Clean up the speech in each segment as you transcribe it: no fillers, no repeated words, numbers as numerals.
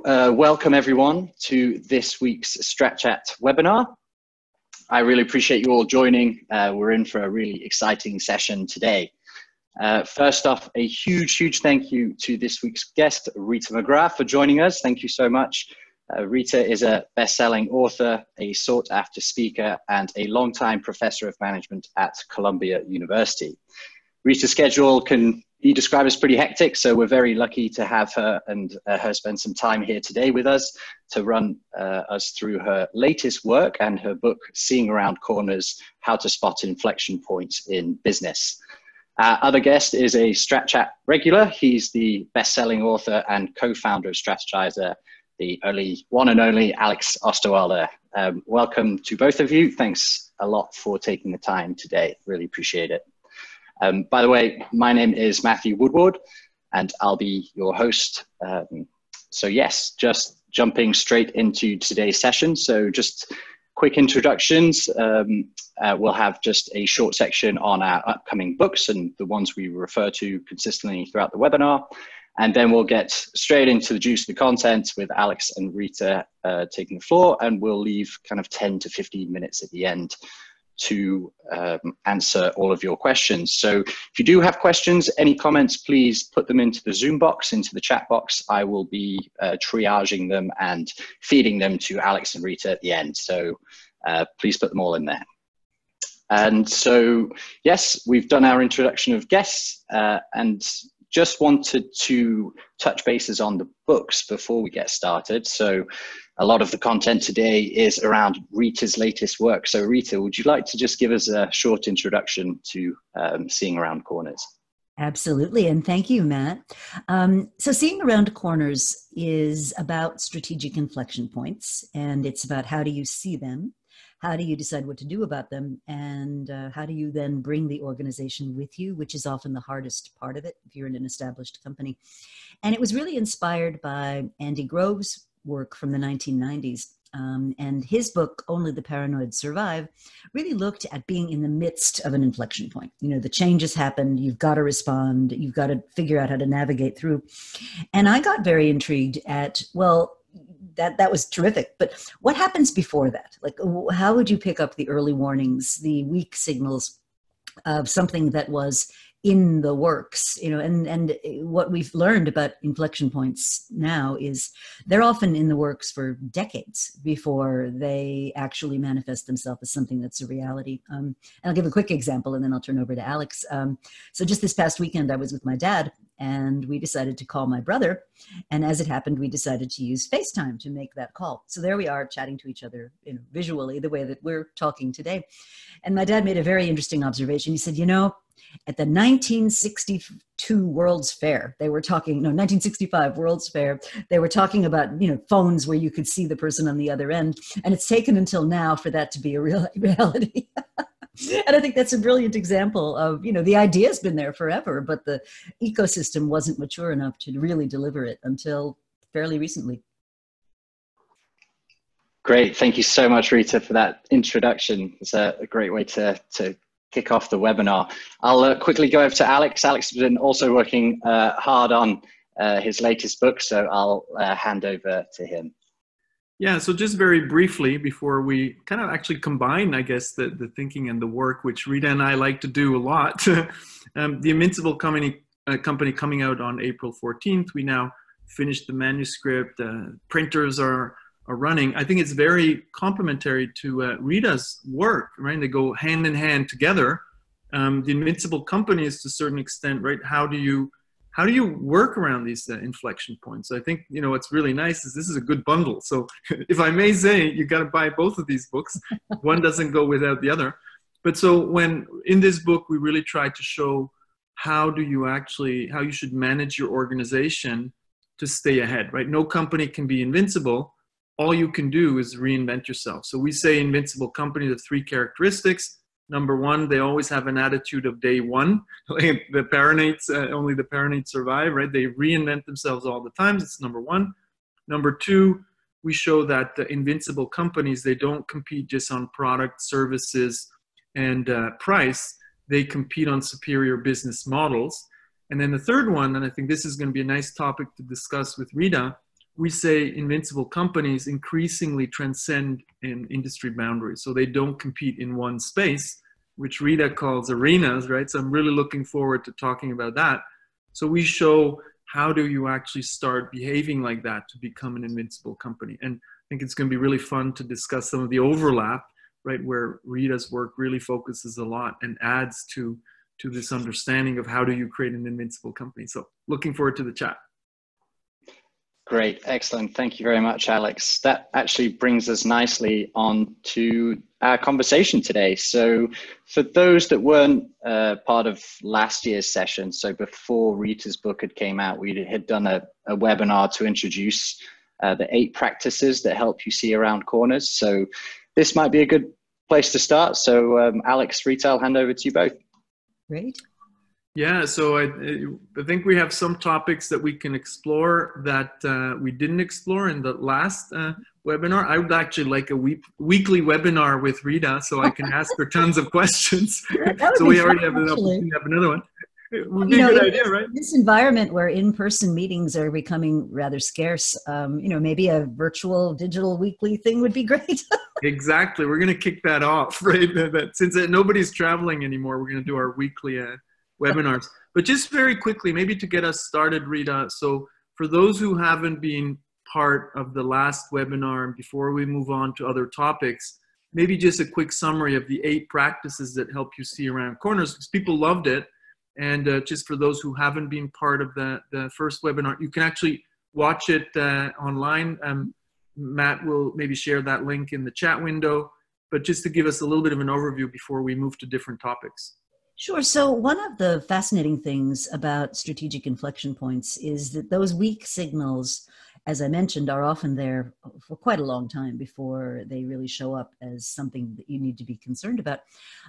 Welcome everyone to this week's Strat Chat webinar. I really appreciate you all joining. We're in for a really exciting session today. First off, a huge thank you to this week's guest, Rita McGrath, for joining us. Thank you so much. Rita is a best-selling author, a sought-after speaker, and a longtime professor of management at Columbia University. Rita's schedule can be described as pretty hectic, so we're very lucky to have her and her spend some time here today with us to run us through her latest work and her book, Seeing Around Corners, How to Spot Inflection Points in Business. Our other guest is a Strat Chat regular. He's the best-selling author and co-founder of Strategyzer, the one and only Alex Osterwalder. Welcome to both of you. Thanks a lot for taking the time today. Really appreciate it. By the way, my name is Matthew Woodward, and I'll be your host. So yes, just jumping straight into today's session. So just quick introductions. We'll have just a short section on our upcoming books and the ones we refer to consistently throughout the webinar. And then we'll get straight into the juice of the content with Alex and Rita taking the floor, and we'll leave kind of 10 to 15 minutes at the end to answer all of your questions. So if you do have questions, any comments, please put them into the Zoom box, into the chat box. I will be triaging them and feeding them to Alex and Rita at the end. So please put them all in there. And so, yes, we've done our introduction of guests and just wanted to touch bases on the books before we get started. So a lot of the content today is around Rita's latest work. So Rita, would you like to just give us a short introduction to Seeing Around Corners? Absolutely, and thank you, Matt. So Seeing Around Corners is about strategic inflection points, and it's about how do you see them, how do you decide what to do about them, and how do you then bring the organization with you, which is often the hardest part of it if you're in an established company. And it was really inspired by Andy Grove's work from the 1990s. And his book, Only the Paranoid Survive, really looked at being in the midst of an inflection point. You know, the change has happened, you've got to respond, you've got to figure out how to navigate through. And I got very intrigued at, well, that was terrific. But what happens before that? Like, how would you pick up the early warnings, the weak signals of something that was in the works? You know, and what we've learned about inflection points now is they're often in the works for decades before they actually manifest themselves as something that's a reality. And I'll give a quick example, and then I'll turn over to Alex. So just this past weekend, I was with my dad, and we decided to call my brother. And as it happened, we decided to use FaceTime to make that call. So there we are chatting to each other, you know, visually, the way that we're talking today. And my dad made a very interesting observation. He said, you know, at the 1962 World's Fair, they were talking, no, 1965 World's Fair, they were talking about, you know, phones where you could see the person on the other end. And it's taken until now for that to be a real reality. And I think that's a brilliant example of, you know, the idea's been there forever, but the ecosystem wasn't mature enough to really deliver it until fairly recently. Great. Thank you so much, Rita, for that introduction. It's a great way to kick off the webinar. I'll quickly go over to Alex. Alex has been also working hard on his latest book, so I'll hand over to him. Yeah, so just very briefly before we kind of actually combine, I guess, the thinking and the work, which Rita and I like to do a lot. The Invincible company coming out on April 14th. We now finished the manuscript. Printers are running. I think it's very complementary to Rita's work, right? They go hand in hand together. The Invincible company is to a certain extent, right? How do you work around these inflection points? So I think, you know, what's really nice is this is a good bundle. So if I may say, you got to buy both of these books. One doesn't go without the other. But so when in this book, we really try to show how you should manage your organization to stay ahead, right? No company can be invincible. All you can do is reinvent yourself. So we say Invincible company, the 3 characteristics. Number 1, they always have an attitude of day one. Like the paranoids, only the paranoids survive, right? They reinvent themselves all the time. That's number 1. Number 2, we show that the invincible companies, they don't compete just on product, services, and price. They compete on superior business models. And then the third one, and I think this is going to be a nice topic to discuss with Rita, we say invincible companies increasingly transcend in industry boundaries. So they don't compete in one space, which Rita calls arenas, right? So I'm really looking forward to talking about that. So we show how do you actually start behaving like that to become an invincible company. And I think it's going to be really fun to discuss some of the overlap, right, where Rita's work really focuses a lot and adds to this understanding of how do you create an invincible company. So looking forward to the chat. Great, excellent. Thank you very much, Alex. That actually brings us nicely on to our conversation today. So for those that weren't part of last year's session, so before Rita's book had came out, we had done a webinar to introduce the 8 practices that help you see around corners. So this might be a good place to start. So Alex, Rita, I'll hand over to you both. Great. Yeah, so I think we have some topics that we can explore that we didn't explore in the last webinar. I would actually like a weekly webinar with Rita so I can ask her tons of questions. So we already have an opportunity to have another one. It would be a good idea, right? In this environment where in-person meetings are becoming rather scarce, maybe a virtual digital weekly thing would be great. Exactly. We're going to kick that off, right? Since nobody's traveling anymore, we're going to do our weekly webinars. But just very quickly, maybe to get us started, Rita. So for those who haven't been part of the last webinar, and before we move on to other topics, maybe just a quick summary of the 8 practices that help you see around corners, because people loved it. And just for those who haven't been part of the first webinar, you can actually watch it online. Matt will maybe share that link in the chat window, but just to give us a little bit of an overview before we move to different topics. Sure. So one of the fascinating things about strategic inflection points is that those weak signals, as I mentioned, are often there for quite a long time before they really show up as something that you need to be concerned about.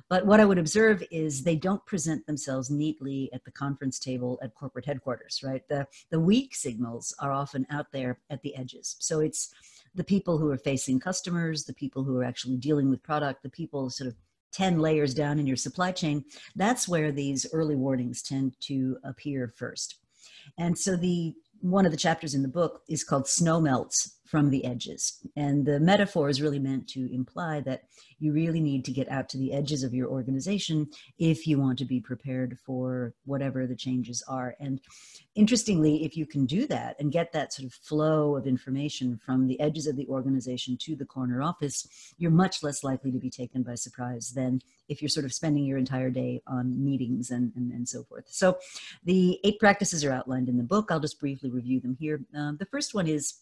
But what I would observe is they don't present themselves neatly at the conference table at corporate headquarters, right? The weak signals are often out there at the edges. So it's the people who are facing customers, the people who are actually dealing with product, the people sort of 10 layers down in your supply chain. That's where these early warnings tend to appear first. And so one of the chapters in the book is called Snow Melts from the Edges. And the metaphor is really meant to imply that you really need to get out to the edges of your organization if you want to be prepared for whatever the changes are. And interestingly, if you can do that and get that sort of flow of information from the edges of the organization to the corner office, you're much less likely to be taken by surprise than if you're sort of spending your entire day on meetings and so forth. So the 8 practices are outlined in the book. I'll just briefly review them here. The first one is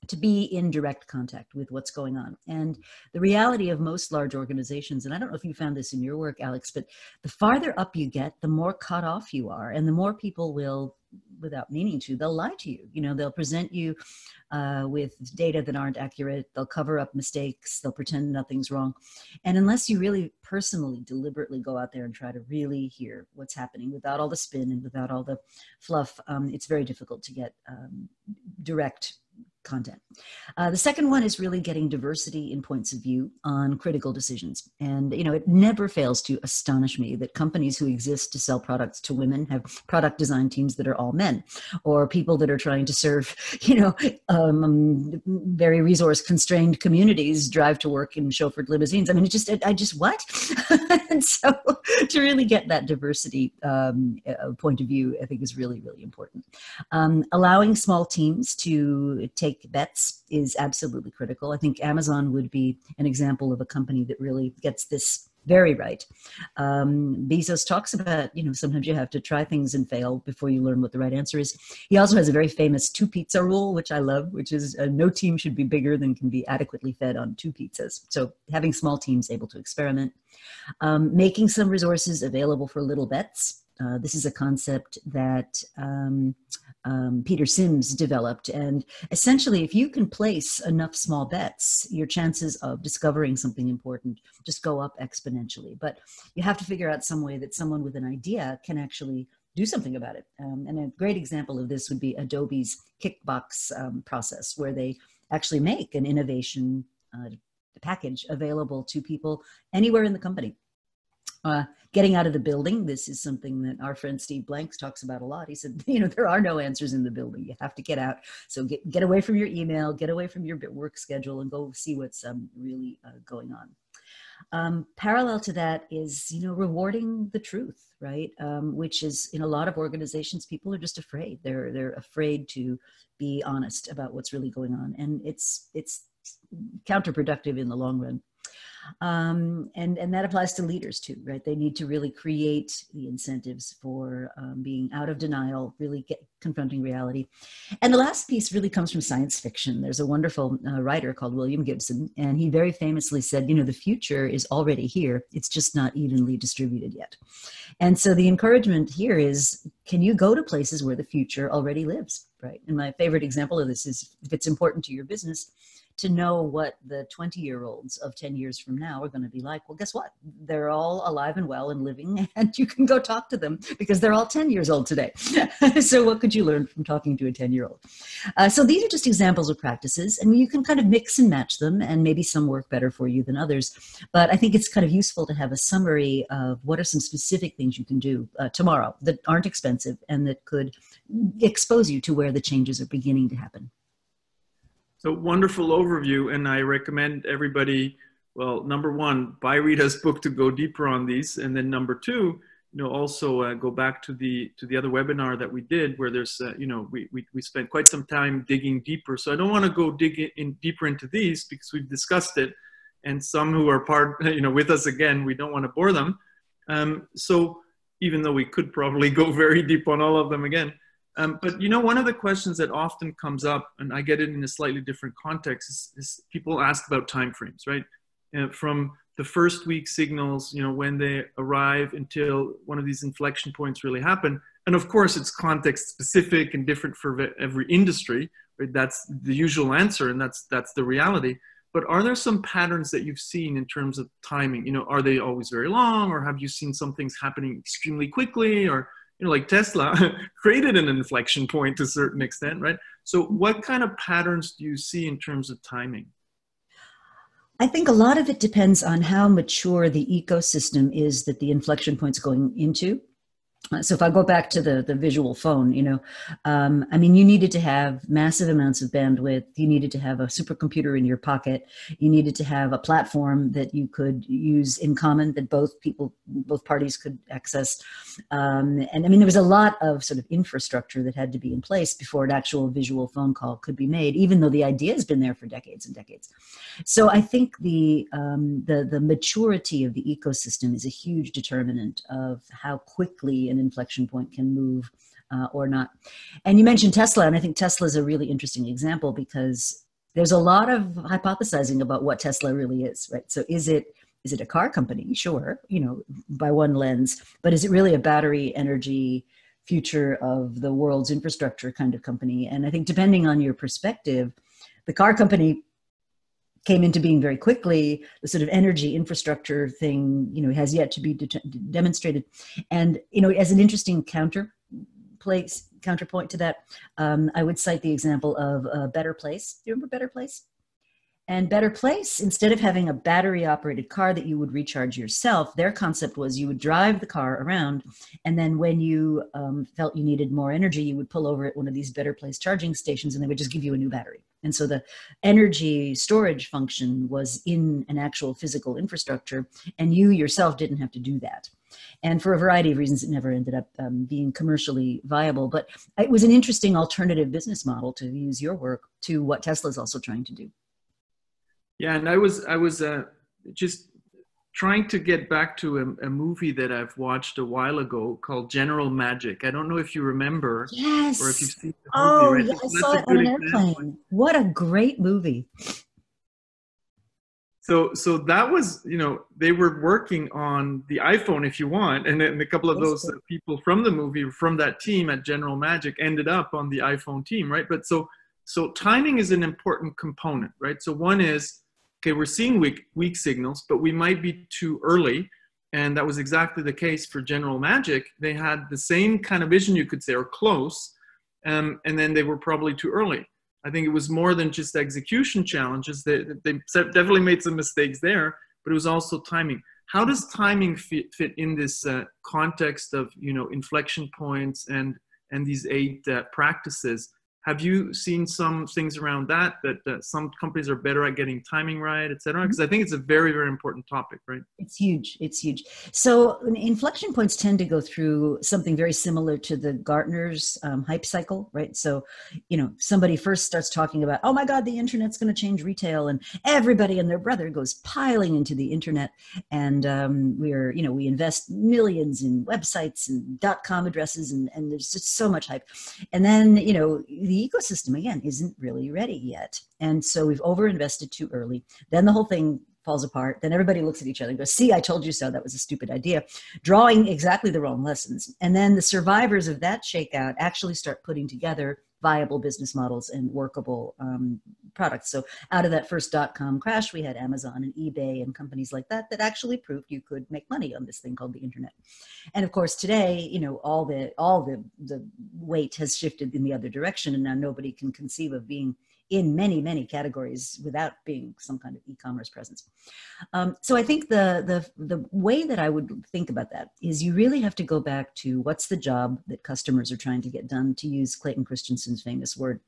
to be in direct contact with what's going on. And the reality of most large organizations, and I don't know if you found this in your work, Alex, but the farther up you get, the more cut off you are, and the more people will, without meaning to, they'll lie to you. They'll present you with data that aren't accurate. They'll cover up mistakes. They'll pretend nothing's wrong. And unless you really personally, deliberately go out there and try to really hear what's happening without all the spin and without all the fluff, it's very difficult to get direct content. The second one is really getting diversity in points of view on critical decisions. And, it never fails to astonish me that companies who exist to sell products to women have product design teams that are all men, or people that are trying to serve, very resource constrained communities drive to work in chauffeured limousines. I mean, what? And so to really get that diversity point of view, I think is really, really important. Allowing small teams to take bets is absolutely critical. I think Amazon would be an example of a company that really gets this very right. Bezos talks about, sometimes you have to try things and fail before you learn what the right answer is. He also has a very famous 2 pizza rule, which I love, which is no team should be bigger than can be adequately fed on 2 pizzas. So having small teams able to experiment, making some resources available for little bets. This is a concept that Peter Sims developed. And essentially, if you can place enough small bets, your chances of discovering something important just go up exponentially. But you have to figure out some way that someone with an idea can actually do something about it. And a great example of this would be Adobe's Kickbox process, where they actually make an innovation package available to people anywhere in the company. Getting out of the building. This is something that our friend Steve Blanks talks about a lot. He said, there are no answers in the building. You have to get out. So get away from your email, get away from your work schedule, and go see what's really going on. Parallel to that is, rewarding the truth, right? Which is, in a lot of organizations, people are just afraid. They're afraid to be honest about what's really going on, and it's counterproductive in the long run. And that applies to leaders too, right? They need to really create the incentives for being out of denial, really confronting reality. And the last piece really comes from science fiction. There's a wonderful writer called William Gibson, and he very famously said, the future is already here. It's just not evenly distributed yet. And so the encouragement here is, can you go to places where the future already lives, right? And my favorite example of this is, if it's important to your business to know what the 20-year-olds of 10 years from now are going to be like, well, guess what? They're all alive and well and living, and you can go talk to them because they're all 10 years old today. So what could you learn from talking to a 10-year-old? So these are just examples of practices, and you can kind of mix and match them, and maybe some work better for you than others. But I think it's kind of useful to have a summary of what are some specific things you can do tomorrow that aren't expensive and that could expose you to where the changes are beginning to happen. So wonderful overview, and I recommend everybody, well, number one, buy Rita's book to go deeper on these, and then number two, also go back to the other webinar that we did, where there's we spent quite some time digging deeper. So I don't want to go deeper into these because we've discussed it, and some who are with us again, we don't want to bore them. So even though we could probably go very deep on all of them again. But one of the questions that often comes up, and I get it in a slightly different context, is people ask about timeframes, right? From the first week signals, when they arrive until one of these inflection points really happen. And of course, it's context specific and different for every industry, right? That's the usual answer, and that's the reality. But are there some patterns that you've seen in terms of timing? Are they always very long, or have you seen some things happening extremely quickly, or like Tesla created an inflection point to a certain extent, right? So what kind of patterns do you see in terms of timing? I think a lot of it depends on how mature the ecosystem is that the inflection point's going into. So if I go back to the visual phone, you needed to have massive amounts of bandwidth. You needed to have a supercomputer in your pocket. You needed to have a platform that you could use in common, that both parties could access. There was a lot of sort of infrastructure that had to be in place before an actual visual phone call could be made, even though the idea has been there for decades and decades. So I think the maturity of the ecosystem is a huge determinant of how quickly an inflection point can move or not. And you mentioned Tesla, and I think Tesla is a really interesting example because there's a lot of hypothesizing about what Tesla really is, right? So is it a car company? Sure, by one lens, but is it really a battery energy future of the world's infrastructure kind of company? And I think depending on your perspective, the car company came into being very quickly. The sort of energy infrastructure thing, has yet to be demonstrated. And, as an interesting counterpoint to that, I would cite the example of Better Place. Do you remember Better Place? And Better Place, instead of having a battery operated car that you would recharge yourself, their concept was you would drive the car around, and then when you felt you needed more energy, you would pull over at one of these Better Place charging stations and they would just give you a new battery. And so the energy storage function was in an actual physical infrastructure, and you yourself didn't have to do that. And for a variety of reasons, it never ended up being commercially viable. But it was an interesting alternative business model, to use your work, to what Tesla is also trying to do. Yeah, and I was just trying to get back to a movie that I've watched a while ago called General Magic. I don't know if you remember. Yes. Or if you've seen the movie. Oh, right? yeah, I saw it on an airplane. What a great movie. So that was, they were working on the iPhone, if you want, and then a couple of those people from the movie, from that team at General Magic, ended up on the iPhone team, right? But so timing is an important component, right? So one is, okay, we're seeing weak signals, but we might be too early. And that was exactly the case for General Magic. They had the same kind of vision, you could say, or close, and then they were probably too early. I think it was more than just execution challenges. They definitely made some mistakes there, but it was also timing. How does timing fit in this context of, inflection points and these 8 practices? Have you seen some things around that some companies are better at getting timing right, et cetera? Because I think it's a very, very important topic, right? It's huge. It's huge. So inflection points tend to go through something very similar to the Gartner's hype cycle, right? So, somebody first starts talking about, oh my God, the internet's going to change retail, and everybody and their brother goes piling into the internet. And we invest millions in websites and .com addresses, and there's just so much hype. And then, the ecosystem, again, isn't really ready yet. And so we've overinvested too early. Then the whole thing falls apart. Then everybody looks at each other and goes, see, I told you so. That was a stupid idea, drawing exactly the wrong lessons. And then the survivors of that shakeout actually start putting together viable business models and workable products. So out of that first .com crash, we had Amazon and eBay and companies like that actually proved you could make money on this thing called the internet. And of course, today, all the weight has shifted in the other direction, and now nobody can conceive of being in many, many categories without being some kind of e-commerce presence. So I think the way that I would think about that is you really have to go back to what's the job that customers are trying to get done, to use Clayton Christensen's famous word.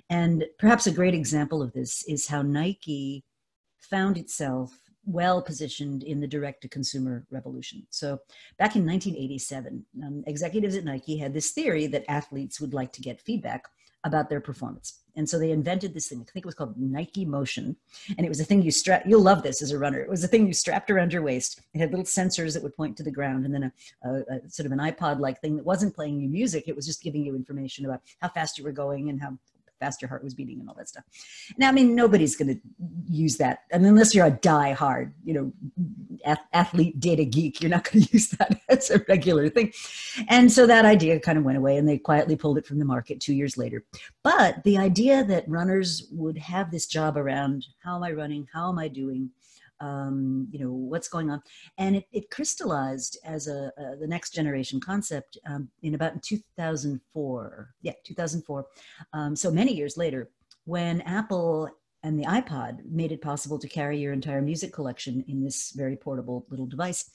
And perhaps a great example of this is how Nike found itself well positioned in the direct-to-consumer revolution. So back in 1987, executives at Nike had this theory that athletes would like to get feedback about their performance. And so they invented this thing, I think it was called Nike Motion. And it was a thing you'll love this as a runner. It was a thing you strapped around your waist. It had little sensors that would point to the ground, and then a sort of an iPod-like thing that wasn't playing you music. It was just giving you information about how fast you were going and how fast your heart was beating and all that stuff. Now, I mean, nobody's going to use that. And unless you're a die-hard, athlete data geek, you're not going to use that as a regular thing. And so that idea kind of went away, and they quietly pulled it from the market 2 years later. But the idea that runners would have this job around, how am I running? How am I doing? What's going on? And it crystallized as the next generation concept in about 2004. Yeah, 2004. So many years later, when Apple and the iPod made it possible to carry your entire music collection in this very portable little device.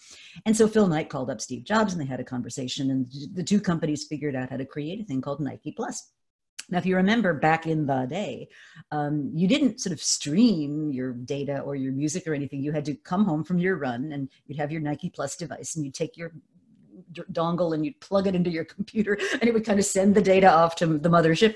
And so Phil Knight called up Steve Jobs, and they had a conversation, and the two companies figured out how to create a thing called Nike Plus. Now, if you remember back in the day, you didn't sort of stream your data or your music or anything. You had to come home from your run, and you'd have your Nike Plus device, and you'd take your dongle and you'd plug it into your computer, and it would kind of send the data off to the mothership.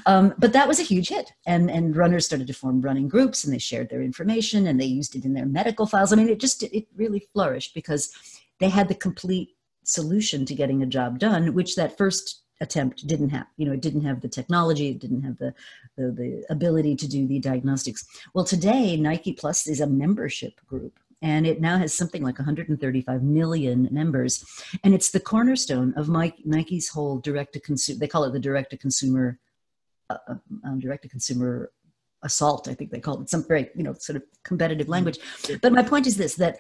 But that was a huge hit, and runners started to form running groups, and they shared their information, and they used it in their medical files. I mean, it really flourished because they had the complete solution to getting a job done, which that first attempt didn't have. It didn't have the technology, it didn't have the ability to do the diagnostics. Well, today Nike Plus is a membership group, and it now has something like 135 million members, and it's the cornerstone of Nike's whole direct-to-consumer. They call it the direct-to-consumer assault. I think they call it some very sort of competitive language. But my point is this: that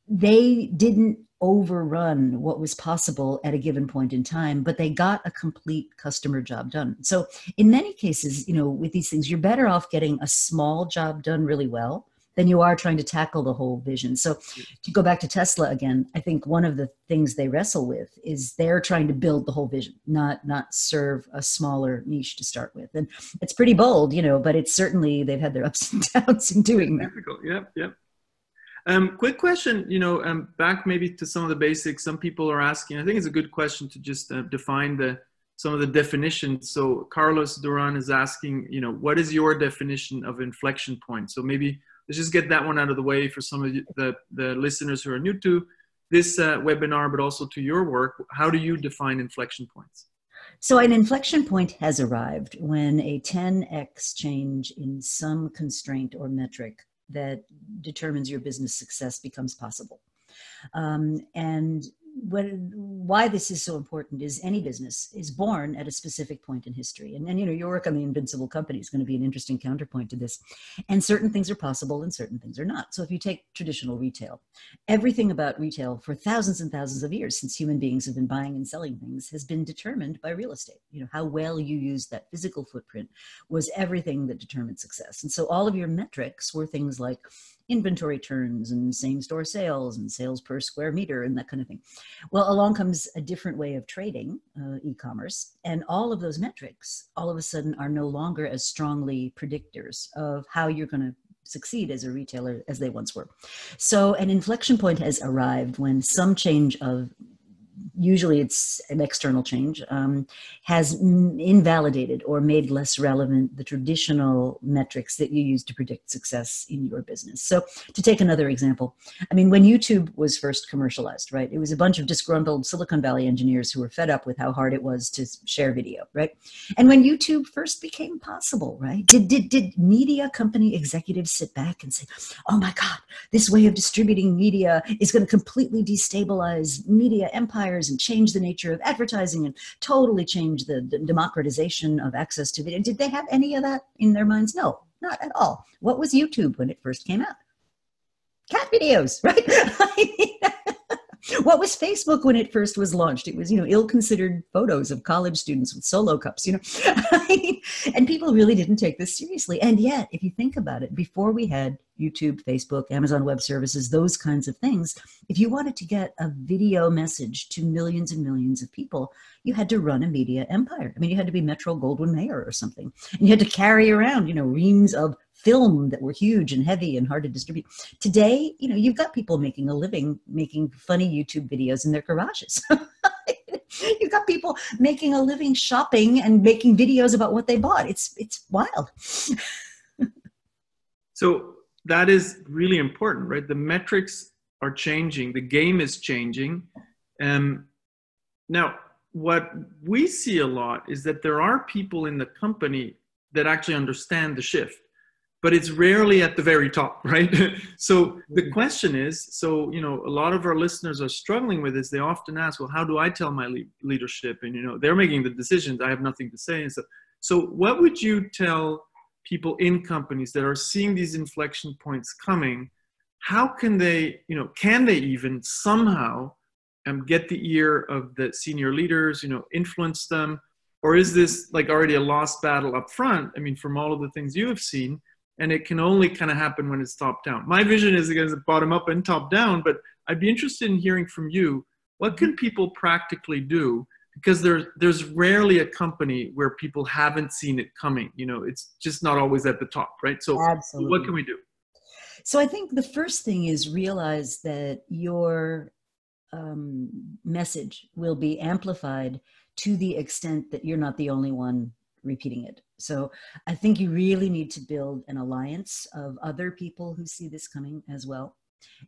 they didn't overrun what was possible at a given point in time, but they got a complete customer job done. So in many cases, with these things, you're better off getting a small job done really well than you are trying to tackle the whole vision. So to go back to Tesla again, I think one of the things they wrestle with is they're trying to build the whole vision, not serve a smaller niche to start with. And it's pretty bold, but it's certainly, they've had their ups and downs in doing that. Difficult. Yep. Quick question, back maybe to some of the basics. Some people are asking, I think it's a good question to just define some of the definitions. So Carlos Duran is asking, what is your definition of inflection point? So maybe let's just get that one out of the way for some of the listeners who are new to this webinar, but also to your work. How do you define inflection points? So an inflection point has arrived when a 10x change in some constraint or metric that determines your business success becomes possible. And why this is so important is any business is born at a specific point in history. And your work on the Invincible Company is going to be an interesting counterpoint to this. And certain things are possible and certain things are not. So if you take traditional retail, everything about retail for thousands and thousands of years since human beings have been buying and selling things has been determined by real estate. How well you use that physical footprint was everything that determined success. And so all of your metrics were things like inventory turns and same store sales and sales per square meter and that kind of thing. Well, along comes a different way of trading, e-commerce, and all of those metrics all of a sudden are no longer as strongly predictors of how you're going to succeed as a retailer as they once were. So an inflection point has arrived when some change of, usually it's an external change, has invalidated or made less relevant the traditional metrics that you use to predict success in your business. So to take another example, I mean, when YouTube was first commercialized, right, it was a bunch of disgruntled Silicon Valley engineers who were fed up with how hard it was to share video, right? And when YouTube first became possible, right, did media company executives sit back and say, oh my God, this way of distributing media is going to completely destabilize media empires and change the nature of advertising and totally change the democratization of access to video? Did they have any of that in their minds? No, not at all. What was YouTube when it first came out? Cat videos, right? What was Facebook when it first was launched? It was, ill-considered photos of college students with Solo cups, and people really didn't take this seriously. And yet, if you think about it, before we had YouTube, Facebook, Amazon Web Services, those kinds of things, if you wanted to get a video message to millions and millions of people, you had to run a media empire. I mean, you had to be Metro-Goldwyn-Mayer or something. And you had to carry around, reams of film that were huge and heavy and hard to distribute. Today, you've got people making a living making funny YouTube videos in their garages. You've got people making a living shopping and making videos about what they bought. It's wild. So that is really important, right? The metrics are changing. The game is changing. Now, what we see a lot is that there are people in the company that actually understand the shift, but it's rarely at the very top, right? So the question is, a lot of our listeners are struggling with this. They often ask, well, how do I tell my leadership? And, they're making the decisions. I have nothing to say. And so what would you tell people in companies that are seeing these inflection points coming? How can they, can they even somehow get the ear of the senior leaders, influence them? Or is this like already a lost battle up front? I mean, from all of the things you have seen, and it can only kind of happen when it's top down. My vision is, again, bottom up and top down, but I'd be interested in hearing from you. What can people practically do? Because there's rarely a company where people haven't seen it coming. It's just not always at the top, right? So Absolutely. What can we do? So I think the first thing is realize that your message will be amplified to the extent that you're not the only one repeating it. So I think you really need to build an alliance of other people who see this coming as well.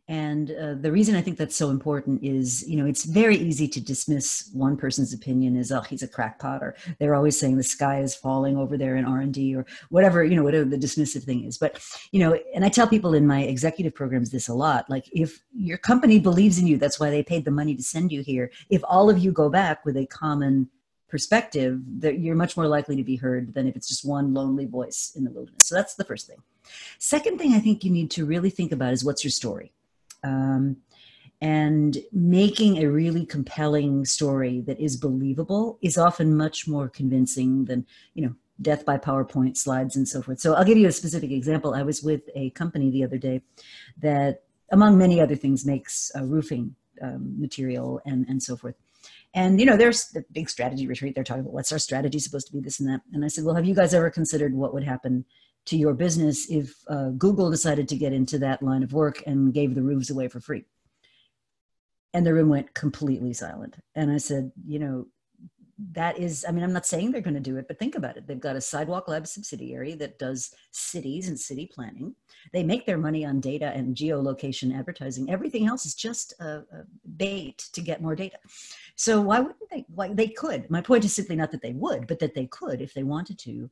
And the reason I think that's so important is, it's very easy to dismiss one person's opinion as, oh, he's a crackpot, or they're always saying the sky is falling over there in R&D, or whatever, whatever the dismissive thing is. But, and I tell people in my executive programs this a lot, like, if your company believes in you, that's why they paid the money to send you here. If all of you go back with a common perspective, that you're much more likely to be heard than if it's just one lonely voice in the wilderness. So that's the first thing. Second thing I think you need to really think about is, what's your story? And making a really compelling story that is believable is often much more convincing than, death by PowerPoint slides and so forth. So I'll give you a specific example. I was with a company the other day that, among many other things, makes roofing material and so forth. And, there's the big strategy retreat. They're talking about, what's our strategy supposed to be, this and that. And I said, well, have you guys ever considered what would happen to your business if Google decided to get into that line of work and gave the roofs away for free? And the room went completely silent. And I said, that is, I'm not saying they're going to do it, but think about it. They've got a Sidewalk Lab subsidiary that does cities and city planning. They make their money on data and geolocation advertising. Everything else is just a bait to get more data. So why wouldn't they? Why, they could. My point is simply not that they would, but that they could, if they wanted to,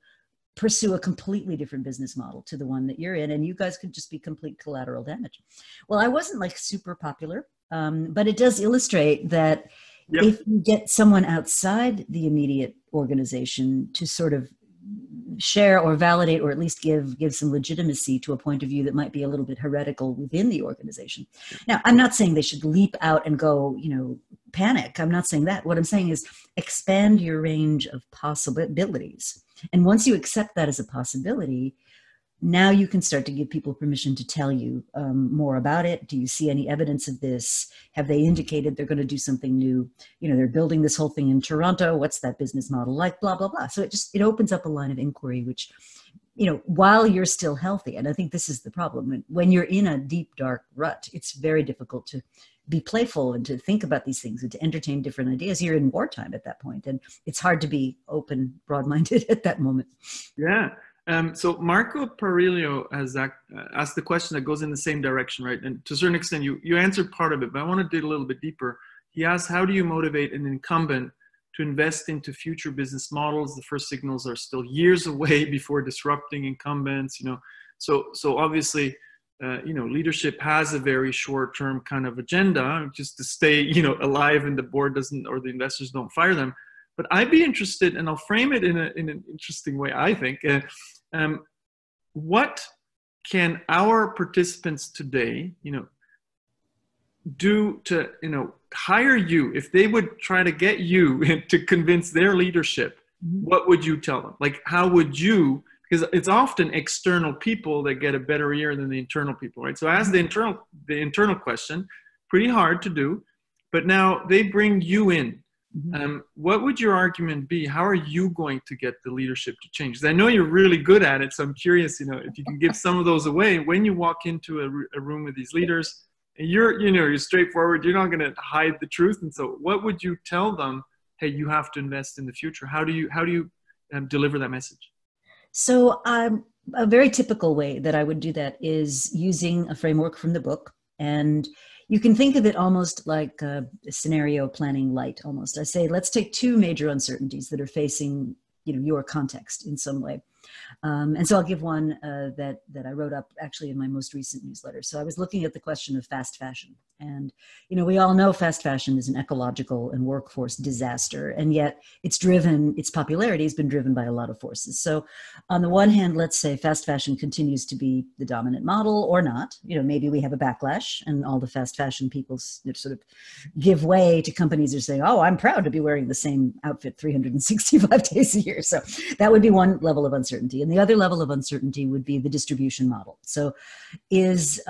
pursue a completely different business model to the one that you're in, and you guys could just be complete collateral damage. Well, I wasn't like super popular, but it does illustrate that if you get someone outside the immediate organization to sort of share or validate, or at least give some legitimacy to a point of view that might be a little bit heretical within the organization. Now, I'm not saying they should leap out and go, panic. I'm not saying that. What I'm saying is expand your range of possibilities. And once you accept that as a possibility, now you can start to give people permission to tell you more about it. Do you see any evidence of this? Have they indicated they're going to do something new? You know, they're building this whole thing in Toronto. What's that business model like? Blah, blah, blah. So it opens up a line of inquiry, which, you know, while you're still healthy. And I think this is the problem. When you're in a deep, dark rut, it's very difficult to be playful and to think about these things and to entertain different ideas. You're in wartime at that point, and it's hard to be open, broad-minded at that moment. Yeah. So Marco Parillo has asked the question that goes in the same direction, right? And to a certain extent, you answered part of it, but I want to dig a little bit deeper. He asked, how do you motivate an incumbent to invest into future business models? The first signals are still years away before disrupting incumbents, you know. So obviously, you know, leadership has a very short-term kind of agenda just to stay, you know, alive, and the board doesn't, or the investors don't fire them. But I'd be interested, and I'll frame it in an interesting way, I think. What can our participants today, you know, do to, you know, hire you? If they would try to get you to convince their leadership, what would you tell them? Like, how would you, because it's often external people that get a better ear than the internal people, right? So ask the internal question, pretty hard to do, but now they bring you in. What would your argument be? How are you going to get the leadership to change? Because I know you're really good at it, so I'm curious, you know, if you can give some of those away when you walk into a room with these leaders. And you're straightforward. You're not going to hide the truth. And so, what would you tell them? Hey, you have to invest in the future. How do you deliver that message? So, a very typical way that I would do that is using a framework from the book. And you can think of it almost like a scenario planning light, almost. I say, let's take two major uncertainties that are facing, you know, your context in some way. And so I'll give one that I wrote up actually in my most recent newsletter. So I was looking at the question of fast fashion. And, you know, we all know fast fashion is an ecological and workforce disaster. And yet its popularity has been driven by a lot of forces. So on the one hand, let's say fast fashion continues to be the dominant model or not. You know, maybe we have a backlash and all the fast fashion people sort of give way to companies who are saying, oh, I'm proud to be wearing the same outfit 365 days a year. So that would be one level of uncertainty. And the other level of uncertainty would be the distribution model. So is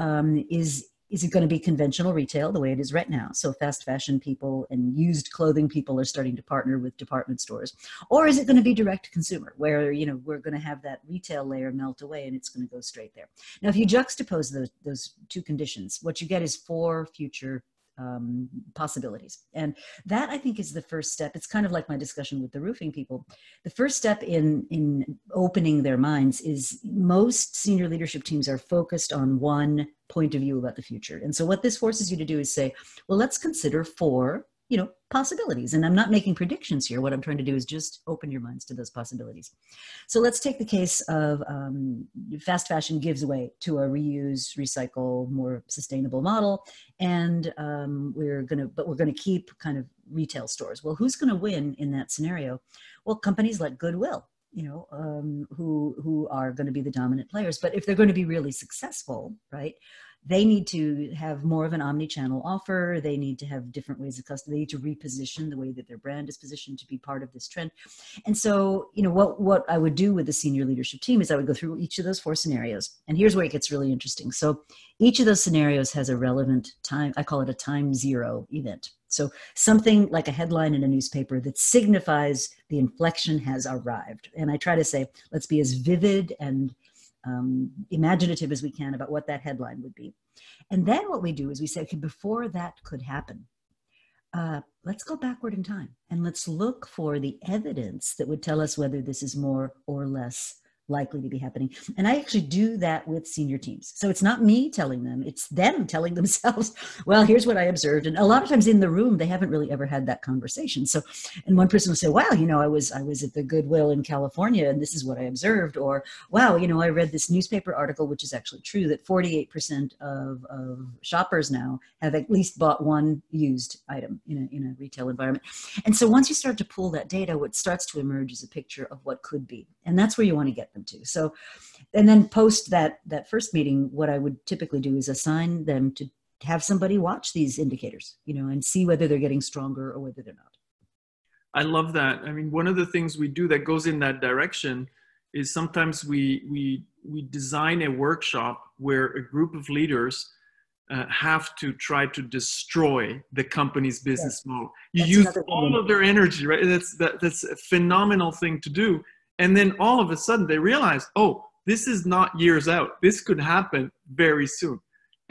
it going to be conventional retail the way it is right now? So fast fashion people and used clothing people are starting to partner with department stores. Or is it going to be direct to consumer where, you know, we're going to have that retail layer melt away and it's going to go straight there. Now, if you juxtapose those two conditions, what you get is 4 future possibilities. And that, I think, is the first step. It's kind of like my discussion with the roofing people. The first step in opening their minds is most senior leadership teams are focused on one point of view about the future. And so what this forces you to do is say, well, let's consider 4, you know, possibilities. And I'm not making predictions here. What I'm trying to do is just open your minds to those possibilities. So let's take the case of fast fashion gives way to a reuse, recycle, more sustainable model. And we're going to keep kind of retail stores. Well, who's going to win in that scenario? Well, companies like Goodwill, you know, who are going to be the dominant players. But if they're going to be really successful, right, they need to have more of an omni-channel offer. They need to have different ways of custom. They need to reposition the way that their brand is positioned to be part of this trend. And so, you know, what I would do with the senior leadership team is I would go through each of those 4 scenarios. And here's where it gets really interesting. So each of those scenarios has a relevant time. I call it a time 0 event. So something like a headline in a newspaper that signifies the inflection has arrived. And I try to say, let's be as vivid and imaginative as we can about what that headline would be. And then what we do is we say, okay, before that could happen, let's go backward in time and let's look for the evidence that would tell us whether this is more or less likely to be happening. And I actually do that with senior teams. So it's not me telling them, it's them telling themselves, well, here's what I observed. And a lot of times in the room, they haven't really ever had that conversation. So, and one person will say, wow, you know, I was at the Goodwill in California and this is what I observed. Or, wow, you know, I read this newspaper article, which is actually true, that 48% of shoppers now have at least bought one used item in a retail environment. And so once you start to pull that data, what starts to emerge is a picture of what could be. And that's where you want to get them to. So, and then post that first meeting, what I would typically do is assign them to have somebody watch these indicators, you know, and see whether they're getting stronger or whether they're not. I love that. I mean, one of the things we do that goes in that direction is sometimes we design a workshop where a group of leaders have to try to destroy the company's business model. You use all of their energy, right? That's a phenomenal thing to do. And then all of a sudden they realize, oh, this is not years out. This could happen very soon.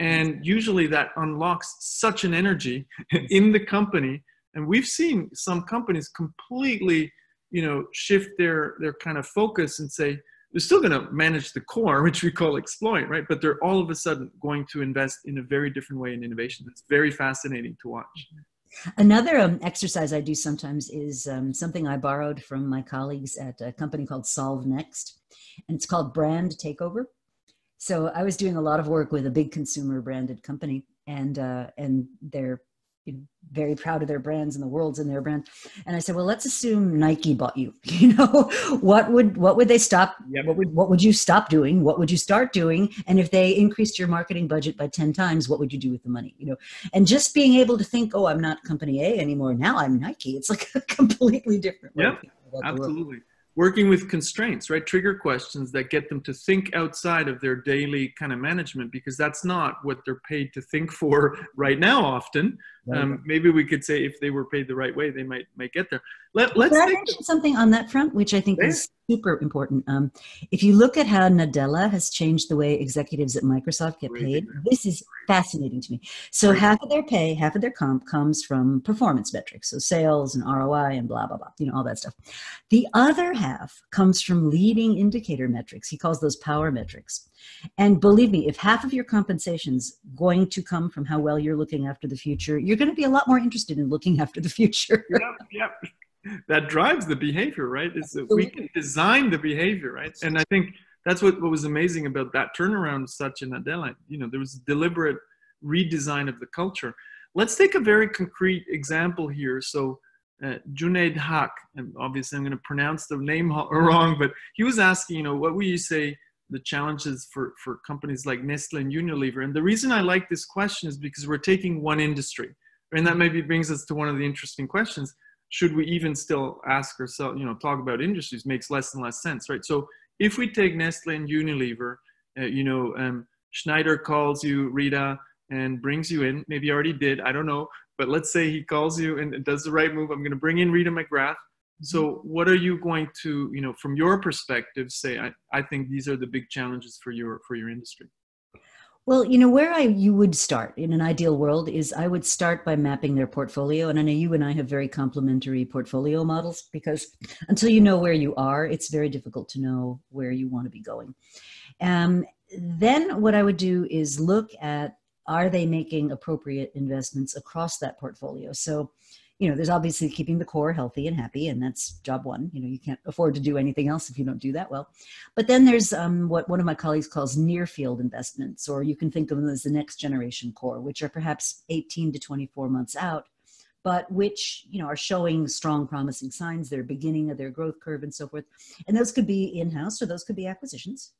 And usually that unlocks such an energy in the company. And we've seen some companies completely, shift their kind of focus and say, they're still going to manage the core, which we call exploit, right? But they're all of a sudden going to invest in a very different way in innovation. It's very fascinating to watch. Another exercise I do sometimes is something I borrowed from my colleagues at a company called Solve Next, and it's called Brand Takeover. So I was doing a lot of work with a big consumer branded company, and they're very proud of their brands and the world's in their brand. And I said, well, let's assume Nike bought you. What would they stop? Yep. What would you stop doing? What would you start doing? And if they increased your marketing budget by 10 times, what would you do with the money? And just being able to think, oh, I'm not company A anymore. Now I'm Nike. It's like a completely different way. Yeah, absolutely. Working with constraints, right? Trigger questions that get them to think outside of their daily kind of management, because that's not what they're paid to think for right now often. Right. Maybe we could say if they were paid the right way, they might get there. Let's mention something on that front, which I think is super important. If you look at how Nadella has changed the way executives at Microsoft get paid, this is fascinating to me. So half of their pay, half of their comp comes from performance metrics. So sales and ROI and blah, blah, blah, all that stuff. The other half comes from leading indicator metrics. He calls those power metrics. And believe me, if half of your compensation's going to come from how well you're looking after the future, you're going to be a lot more interested in looking after the future. Yep. That drives the behavior, right? We can design the behavior, right? And I think that's what was amazing about that turnaround, such in Nadella. There was a deliberate redesign of the culture. Let's take a very concrete example here. So Junaid Haq, and obviously I'm going to pronounce the name wrong, but he was asking, what would you say the challenges for companies like Nestle and Unilever? And the reason I like this question is because we're taking one industry. And that maybe brings us to one of the interesting questions. Should we even still ask ourselves, talk about industries? Makes less and less sense, right? So if we take Nestle and Unilever, Schneider calls you, Rita, and brings you in. Maybe he already did, I don't know. But let's say he calls you and does the right move. I'm going to bring in Rita McGrath. So what are you going to, from your perspective, say, I think these are the big challenges for your industry? Well, where you would start in an ideal world is I would start by mapping their portfolio. And I know you and I have very complementary portfolio models, because until you know where you are, it's very difficult to know where you want to be going. Then what I would do is look at, are they making appropriate investments across that portfolio? So, there's obviously keeping the core healthy and happy, and that's job one. You can't afford to do anything else if you don't do that well. But then there's what one of my colleagues calls near field investments, or you can think of them as the next generation core, which are perhaps 18 to 24 months out, but which, are showing strong promising signs. They're beginning of their growth curve and so forth. And those could be in-house, or those could be acquisitions.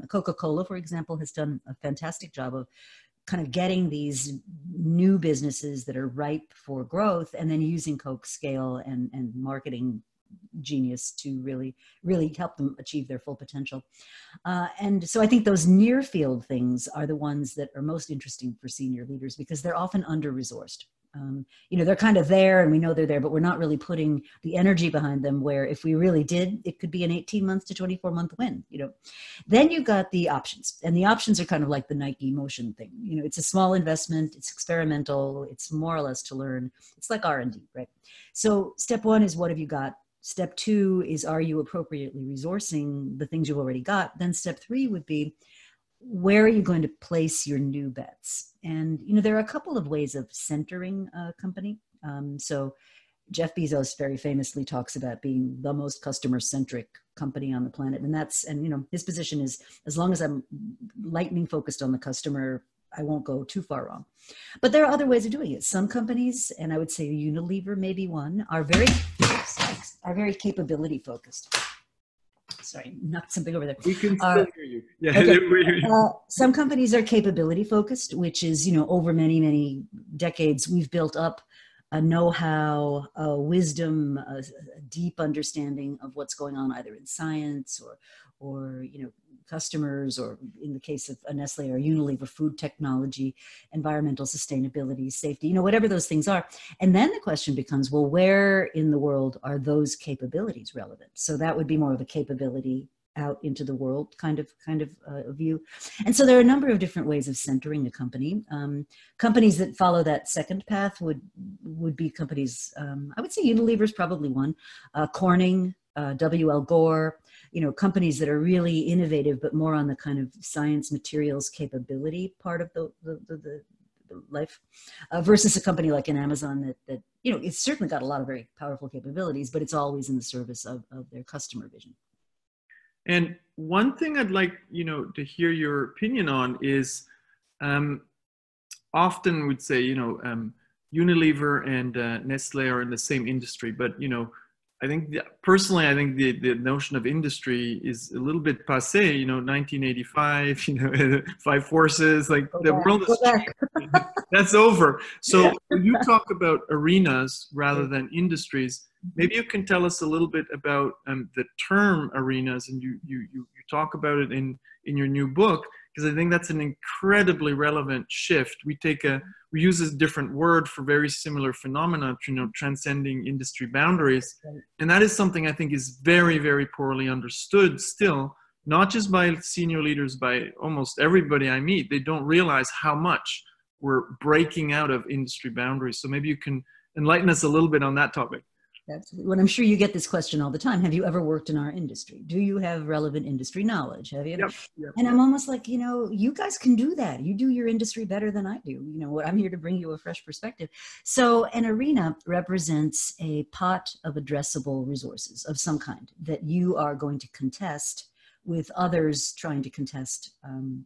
Coca-Cola, for example, has done a fantastic job of kind of getting these new businesses that are ripe for growth, and then using Coke's scale and marketing genius to really, really help them achieve their full potential. And so I think those near field things are the ones that are most interesting for senior leaders, because they're often under-resourced. They're kind of there and we know they're there, but we're not really putting the energy behind them, where if we really did, it could be an 18 months to 24 month win. Then you got the options, and the options are kind of like the Nike motion thing. It's a small investment, it's experimental, it's more or less to learn. It's like R&D, right? So step one is, what have you got? Step two is, are you appropriately resourcing the things you've already got? Then step three would be, where are you going to place your new bets? And, there are a couple of ways of centering a company. So Jeff Bezos very famously talks about being the most customer-centric company on the planet. And his position is, as long as I'm lightning focused on the customer, I won't go too far wrong. But there are other ways of doing it. Some companies, and I would say Unilever may be one, are very capability focused. Sorry, knocked something over there. We can still hear you. Yeah. Okay. Some companies are capability focused, which is, over many, many decades, we've built up a know-how, a wisdom, a deep understanding of what's going on either in science or customers, or in the case of a Nestle or Unilever, food technology, environmental sustainability, safety, whatever those things are. And then the question becomes, well, where in the world are those capabilities relevant? So that would be more of a capability out into the world kind of view. And so there are a number of different ways of centering the company. Companies that follow that second path would be companies, I would say Unilever is probably one, Corning, W.L. Gore, companies that are really innovative, but more on the kind of science materials capability part of the life, versus a company like an Amazon that it's certainly got a lot of very powerful capabilities, but it's always in the service of their customer vision. And one thing I'd like, to hear your opinion on is, often we'd say, Unilever and Nestle are in the same industry, but, I think personally, I think the notion of industry is a little bit passé, 1985, five forces, like the world is changing. That's over. So when you talk about arenas rather than industries, maybe you can tell us a little bit about the term arenas, and you talk about it in your new book, because I think that's an incredibly relevant shift. We use a different word for very similar phenomena, transcending industry boundaries. And that is something I think is very, very poorly understood still, not just by senior leaders, by almost everybody I meet. They don't realize how much we're breaking out of industry boundaries. So maybe you can enlighten us a little bit on that topic. Absolutely. Well, I'm sure you get this question all the time. Have you ever worked in our industry? Do you have relevant industry knowledge? Have you ever? Yep. And I'm almost like, you guys can do that. You do your industry better than I do. I'm here to bring you a fresh perspective. So an arena represents a pot of addressable resources of some kind that you are going to contest with others trying to contest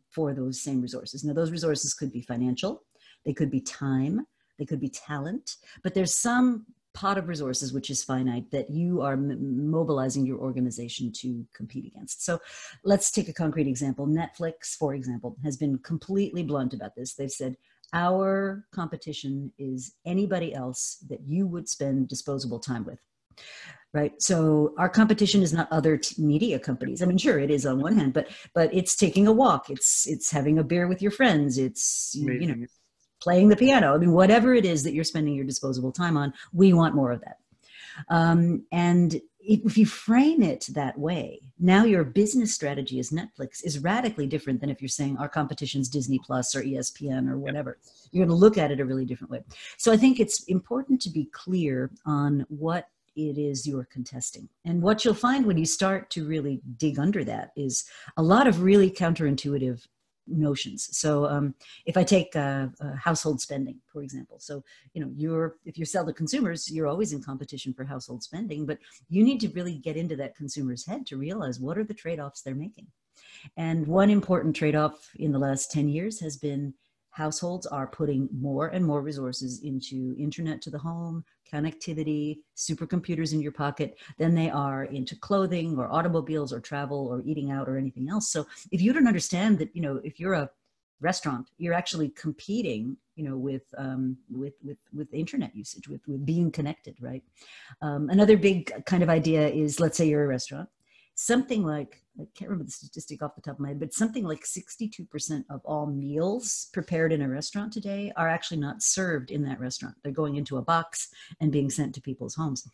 for those same resources. Now, those resources could be financial, they could be time, they could be talent, but there's some pot of resources which is finite that you are mobilizing your organization to compete against. So let's take a concrete example. Netflix, for example, has been completely blunt about this. They've said, our competition is anybody else that you would spend disposable time with. Right. So our competition is not other media companies. I mean, sure, it is on one hand, but it's taking a walk. It's having a beer with your friends. It's, playing the piano. I mean, whatever it is that you're spending your disposable time on, we want more of that. And if you frame it that way, now your business strategy as Netflix is radically different than if you're saying our competition's Disney Plus or ESPN or whatever. You're going to look at it a really different way. So I think it's important to be clear on what it is you're contesting. And what you'll find when you start to really dig under that is a lot of really counterintuitive notions. So if I take household spending, for example, so if you sell to consumers, you're always in competition for household spending, but you need to really get into that consumer's head to realize what are the trade-offs they're making. And one important trade-off in the last 10 years has been households are putting more and more resources into internet to the home, connectivity, supercomputers in your pocket, than they are into clothing or automobiles or travel or eating out or anything else. So if you don't understand that, if you're a restaurant, you're actually competing, with internet usage, with being connected, right? Another big kind of idea is, let's say you're a restaurant. Something like, I can't remember the statistic off the top of my head, but something like 62% of all meals prepared in a restaurant today are actually not served in that restaurant. They're going into a box and being sent to people's homes.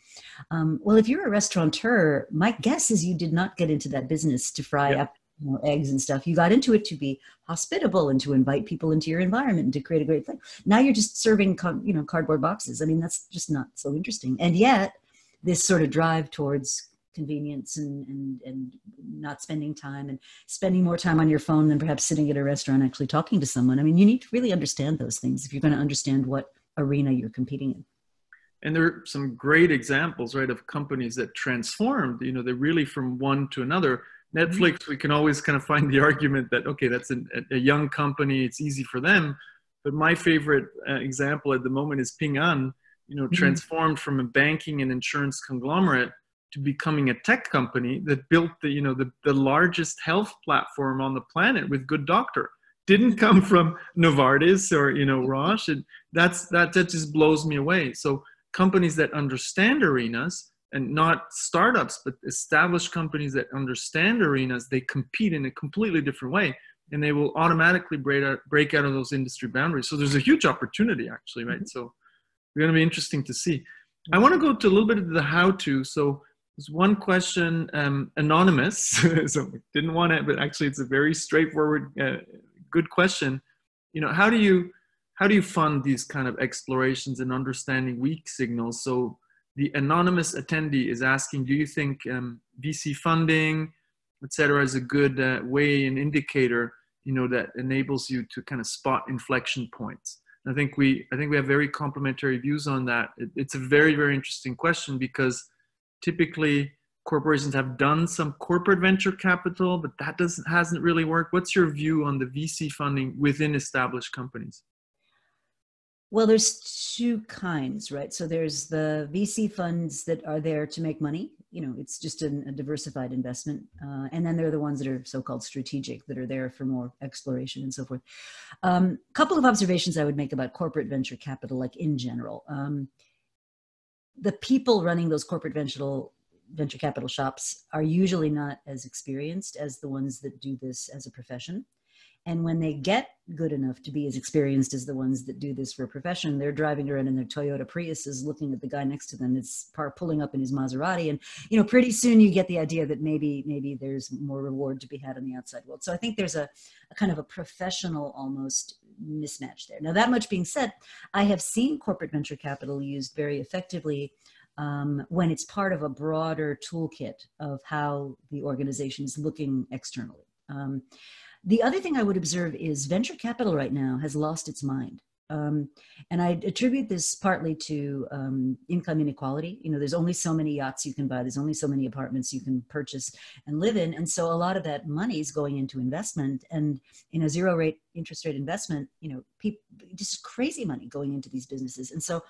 Well, if you're a restaurateur, my guess is you did not get into that business to fry up eggs and stuff. You got into it to be hospitable and to invite people into your environment and to create a great thing. Now you're just serving cardboard boxes. I mean, that's just not so interesting. And yet this sort of drive towards convenience and not spending time and spending more time on your phone than perhaps sitting at a restaurant actually talking to someone. I mean, you need to really understand those things if you're going to understand what arena you're competing in. And there are some great examples, right, of companies that transformed, they're really from one to another. Netflix, we can always kind of find the argument that, okay, that's a young company, it's easy for them. But my favorite example at the moment is Ping An, transformed from a banking and insurance conglomerate to becoming a tech company that built the largest health platform on the planet with Good Doctor. didn't come from Novartis or, you know, Roche. And that just blows me away. So companies that understand arenas, and not startups, but established companies that understand arenas, they compete in a completely different way, and they will automatically break out of those industry boundaries. So there's a huge opportunity, actually, right? So it's going to be interesting to see. I want to go to a little bit of the how-to. So there's one question, anonymous, so didn't want it, but actually it's a very straightforward, good question. You know, how do you fund these kind of explorations and understanding weak signals? So the anonymous attendee is asking, do you think VC funding, et cetera, is a good way, an indicator, you know, that enables you to kind of spot inflection points? And I think we have very complementary views on that. It's a very, very interesting question, because typically corporations have done some corporate venture capital, but that hasn't really worked. What's your view on the VC funding within established companies? Well, there's two kinds, right? So there's the VC funds that are there to make money. You know, it's just a diversified investment. And then there are the ones that are so-called strategic, that are there for more exploration and so forth. Couple of observations I would make about corporate venture capital, like in general. The people running those corporate venture capital shops are usually not as experienced as the ones that do this as a profession. And when they get good enough to be as experienced as the ones that do this for a profession, they're driving around in their Toyota Priuses, looking at the guy next to them that's pulling up in his Maserati. And, you know, pretty soon you get the idea that maybe there's more reward to be had in the outside world. So I think there's a kind of a professional almost mismatch there. Now, that much being said, I have seen corporate venture capital used very effectively when it's part of a broader toolkit of how the organization is looking externally. The other thing I would observe is venture capital right now has lost its mind. And I attribute this partly to income inequality. You know, there's only so many yachts you can buy. There's only so many apartments you can purchase and live in. And so a lot of that money is going into investment, and in a zero rate interest rate investment, you know, just crazy money going into these businesses. And so,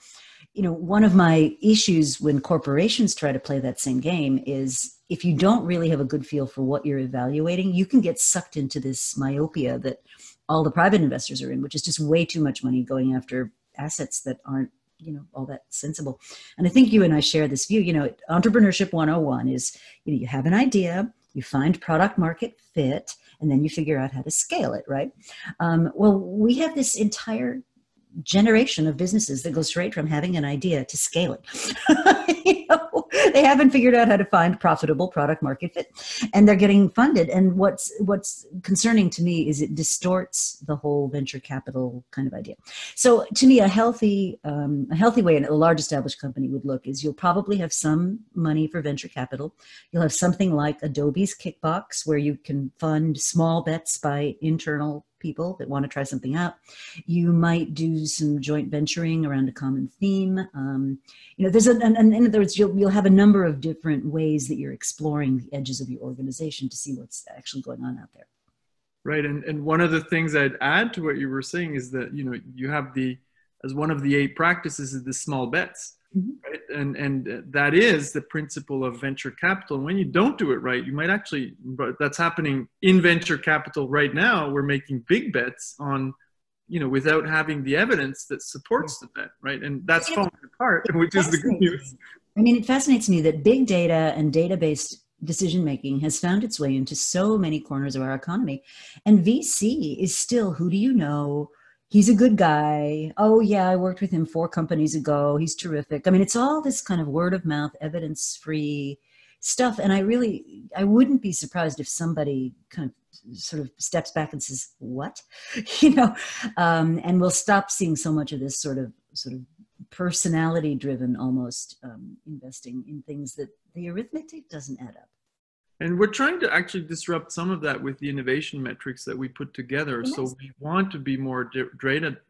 you know, one of my issues when corporations try to play that same game is, if you don't really have a good feel for what you're evaluating, you can get sucked into this myopia that all the private investors are in, which is just way too much money going after assets that aren't, you know, all that sensible. And I think you and I share this view. You know, entrepreneurship 101 is, you know, you have an idea, you find product market fit, and then you figure out how to scale it, right? Well, we have this entire generation of businesses that go straight from having an idea to scaling. You know, they haven't figured out how to find profitable product market fit, and they're getting funded. And what's concerning to me is it distorts the whole venture capital kind of idea. So to me, a healthy way a large established company would look is, you'll probably have some money for venture capital. You'll have something like Adobe's Kickbox, where you can fund small bets by internal people that want to try something out. You might do some joint venturing around a common theme. You know, there's in other words, you'll have a number of different ways that you're exploring the edges of your organization to see what's actually going on out there. Right, and one of the things I'd add to what you were saying is that, you know, you have as one of the 8 practices is the small bets. Right? And that is the principle of venture capital. And when you don't do it right, you might actually, that's happening in venture capital right now. We're making big bets on, you know, without having the evidence that supports the bet, right? And that's falling apart, which is the good news. I mean, it fascinates me that big data and data-based decision-making has found its way into so many corners of our economy. And VC is still, who do you know? He's a good guy. Oh yeah, I worked with him 4 companies ago. He's terrific. I mean, it's all this kind of word of mouth, evidence-free stuff. And I wouldn't be surprised if somebody kind of sort of steps back and says, what? You know, and we'll stop seeing so much of this sort of personality-driven almost investing in things that the arithmetic doesn't add up. And we're trying to actually disrupt some of that with the innovation metrics that we put together. Yes. So we want to be more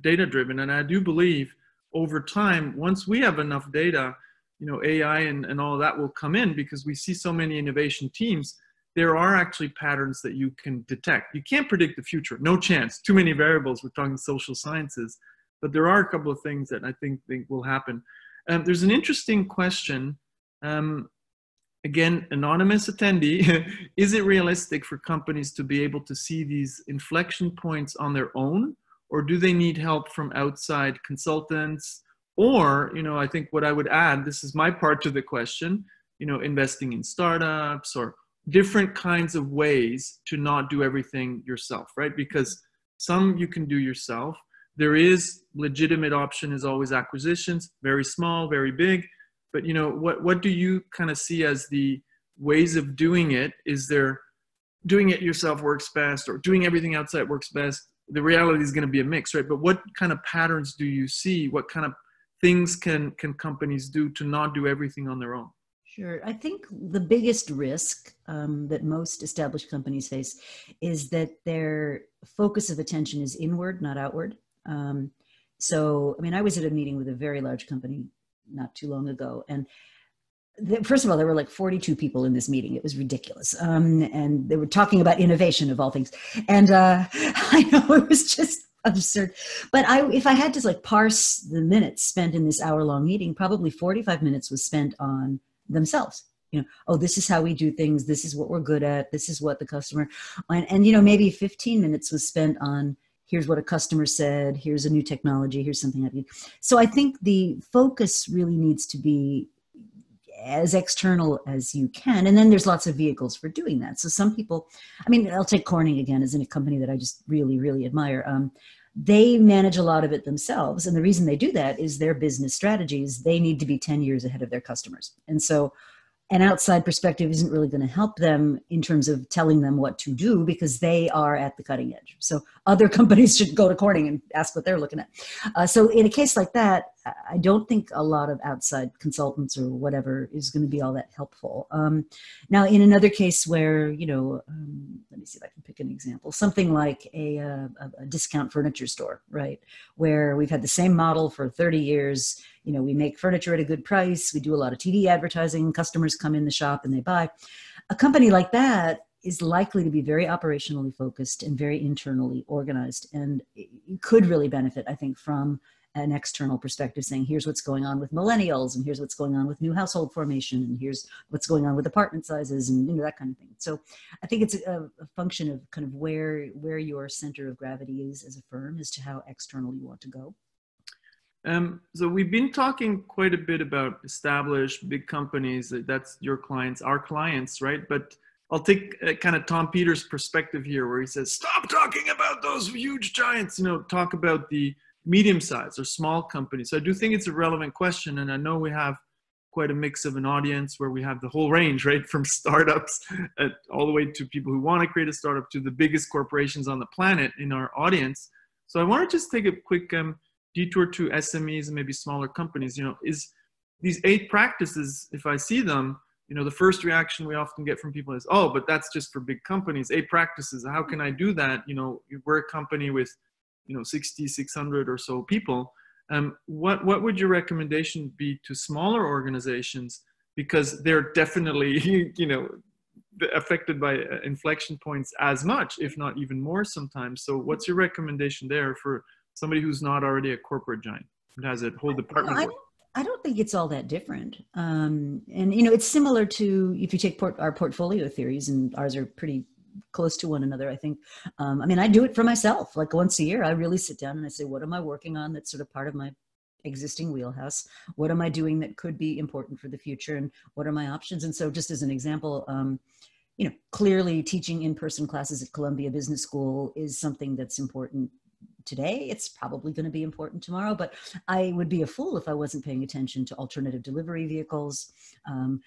data-driven. And I do believe over time, once we have enough data, you know, AI and all of that will come in, because we see so many innovation teams. There are actually patterns that you can detect. You can't predict the future, no chance. Too many variables. We're talking social sciences. But there are a couple of things that I think will happen. There's an interesting question. again, anonymous attendee, is it realistic for companies to be able to see these inflection points on their own, or do they need help from outside consultants? Or, I think what I would add, this is my part to the question, investing in startups or different kinds of ways to not do everything yourself, right? Because some you can do yourself. There is legitimate option is always acquisitions, very small, very big. But what do you kind of see as the ways of doing it? Is there doing it yourself works best, or doing everything outside works best? The reality is going to be a mix, right? But what kind of patterns do you see? What kind of things can companies do to not do everything on their own? Sure. I think the biggest risk that most established companies face is that their focus of attention is inward, not outward. So, I was at a meeting with a very large company not too long ago, and first of all, there were like 42 people in this meeting. It was ridiculous. And they were talking about innovation of all things. And I know it was just absurd. But if I had to parse the minutes spent in this hour-long meeting, probably 45 minutes was spent on themselves. Oh, this is how we do things. This is what we're good at. This is what the customer, and maybe 15 minutes was spent on, here's what a customer said, here's a new technology, here's something. So I think the focus really needs to be as external as you can. And then there's lots of vehicles for doing that. So some people, I'll take Corning again as in a company that I just really, really admire. They manage a lot of it themselves. And the reason they do that is their business strategies, they need to be 10 years ahead of their customers. And so an outside perspective isn't really going to help them in terms of telling them what to do, because they are at the cutting edge. So other companies should go to Corning and ask what they're looking at. So in a case like that, I don't think a lot of outside consultants or whatever is going to be all that helpful. Now, in another case where, let me see if I can pick an example, something like a discount furniture store, right? Where we've had the same model for 30 years. We make furniture at a good price. We do a lot of TV advertising. Customers come in the shop and they buy. A company like that is likely to be very operationally focused and very internally organized. And it could really benefit, I think, from an external perspective, saying, here's what's going on with millennials, and here's what's going on with new household formation, and here's what's going on with apartment sizes, and that kind of thing. So I think it's a function of kind of where your center of gravity is as a firm as to how external you want to go. So we've been talking quite a bit about established big companies. That's your clients, our clients, right? But I'll take kind of Tom Peters' perspective here, where he says, stop talking about those huge giants, talk about the medium-sized or small companies. So I do think it's a relevant question. And I know we have quite a mix of an audience where we have the whole range, right? From startups all the way to people who want to create a startup to the biggest corporations on the planet in our audience. So I want to just take a quick detour to SMEs and maybe smaller companies. Is these 8 practices, if I see them, the first reaction we often get from people is, oh, but that's just for big companies, 8 practices. How can I do that? We're a company with, 60, 600 or so people. What would your recommendation be to smaller organizations? Because they're definitely, affected by inflection points as much, if not even more sometimes. So what's your recommendation there for somebody who's not already a corporate giant and has a whole department? I don't think it's all that different. And, it's similar to, if you take our portfolio theories, and ours are pretty close to one another, I think. I do it for myself. Like once a year, I really sit down and I say, what am I working on that's sort of part of my existing wheelhouse? What am I doing that could be important for the future? And what are my options? And so just as an example, clearly teaching in-person classes at Columbia Business School is something that's important today. It's probably going to be important tomorrow, but I would be a fool if I wasn't paying attention to alternative delivery vehicles.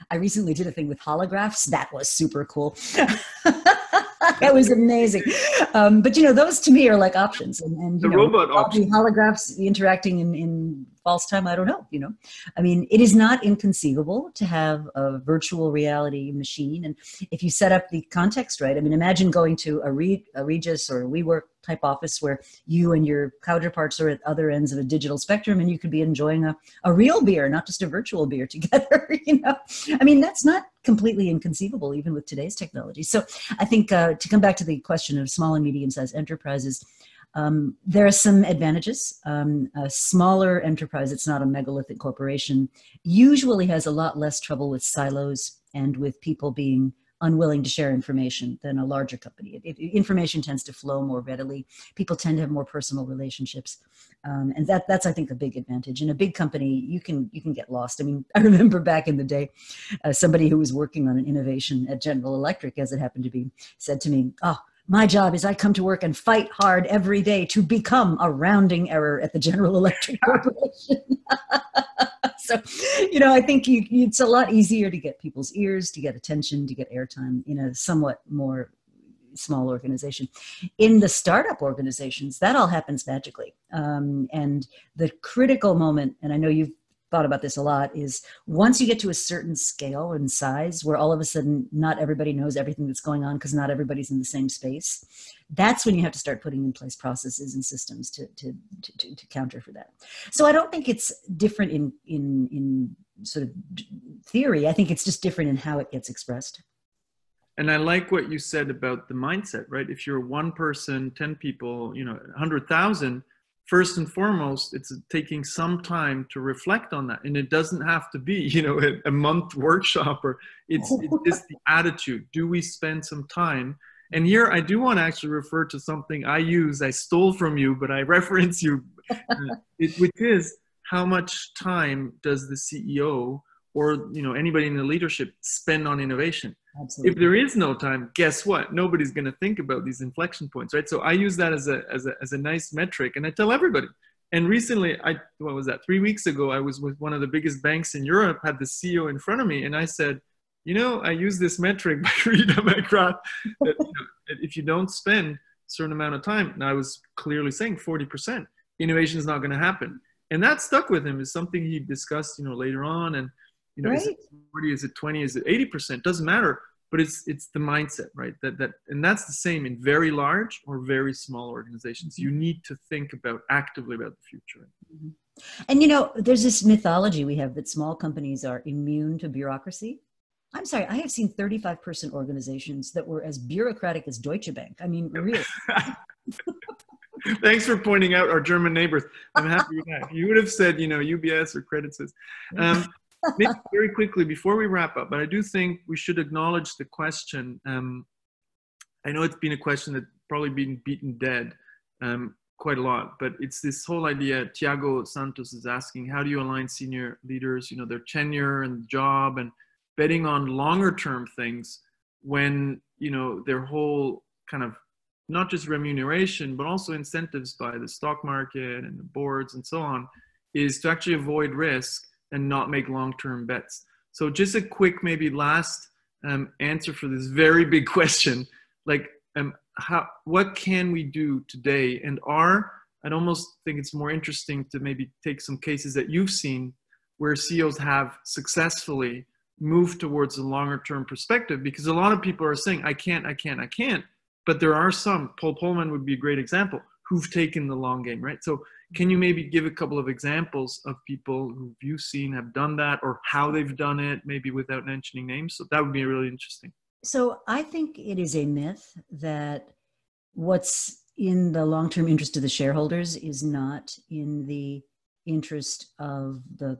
I recently did a thing with holographs. That was super cool. That was amazing. But those to me are like options. And the robot option. Holographs interacting in false time, I don't know. It is not inconceivable to have a virtual reality machine. And if you set up the context right, imagine going to a Regis or a WeWork type office where you and your counterparts are at other ends of a digital spectrum, and you could be enjoying a real beer, not just a virtual beer together. That's not completely inconceivable even with today's technology. So I think to come back to the question of small and medium-sized enterprises, there are some advantages. A smaller enterprise, it's not a megalithic corporation, usually has a lot less trouble with silos and with people being unwilling to share information than a larger company. Information tends to flow more readily. People tend to have more personal relationships. And that's, I think, a big advantage. In a big company, you can get lost. I mean, I remember back in the day, somebody who was working on an innovation at General Electric, as it happened to be, said to me, "Oh, my job is I come to work and fight hard every day to become a rounding error at the General Electric Corporation." So, I think it's a lot easier to get people's ears, to get attention, to get airtime in a somewhat more small organization. In the startup organizations, that all happens magically. And the critical moment, and I know you've thought about this a lot, is once you get to a certain scale and size where all of a sudden not everybody knows everything that's going on because not everybody's in the same space, that's when you have to start putting in place processes and systems to counter for that. So I don't think it's different in sort of theory. I think it's just different in how it gets expressed. And I like what you said about the mindset, right? If you're one person, 10 people, 100,000, first and foremost, it's taking some time to reflect on that. And it doesn't have to be, a month workshop, or it's just the attitude. Do we spend some time? And here I do want to actually refer to something I stole from you, but I reference you, which is how much time does the CEO or anybody in the leadership spend on innovation? Absolutely. If there is no time, guess what? Nobody's going to think about these inflection points, right? So I use that as a nice metric, and I tell everybody. And recently, 3 weeks ago, I was with one of the biggest banks in Europe, had the CEO in front of me, and I said, I use this metric by Rita McGrath that if you don't spend a certain amount of time, and I was clearly saying 40%, innovation is not going to happen. And that stuck with him. Is something he discussed, later on. And, right. Is it 40, is it 20, is it 80%? Doesn't matter. But it's the mindset, right? And that's the same in very large or very small organizations. You need to think actively about the future. Mm-hmm. And there's this mythology we have that small companies are immune to bureaucracy. I'm sorry, I have seen 35-person organizations that were as bureaucratic as Deutsche Bank. I mean, really. Thanks for pointing out our German neighbors. I'm happy with that. You would have said, UBS or Credit Suisse. Maybe very quickly before we wrap up, but I do think we should acknowledge the question. I know it's been a question that's probably been beaten dead quite a lot, but it's this whole idea. Tiago Santos is asking, how do you align senior leaders, their tenure and job, and betting on longer term things when, their whole kind of not just remuneration, but also incentives by the stock market and the boards and so on, is to actually avoid risk and not make long-term bets. So just a quick, maybe last answer for this very big question, what can we do today? And I'd almost think it's more interesting to maybe take some cases that you've seen where CEOs have successfully moved towards a longer-term perspective, because a lot of people are saying, I can't. But there are some, Paul Polman would be a great example, who've taken the long game, right? So can you maybe give a couple of examples of people who you've seen have done that, or how they've done it, maybe without mentioning names? So that would be really interesting. So I think it is a myth that what's in the long-term interest of the shareholders is not in the interest of the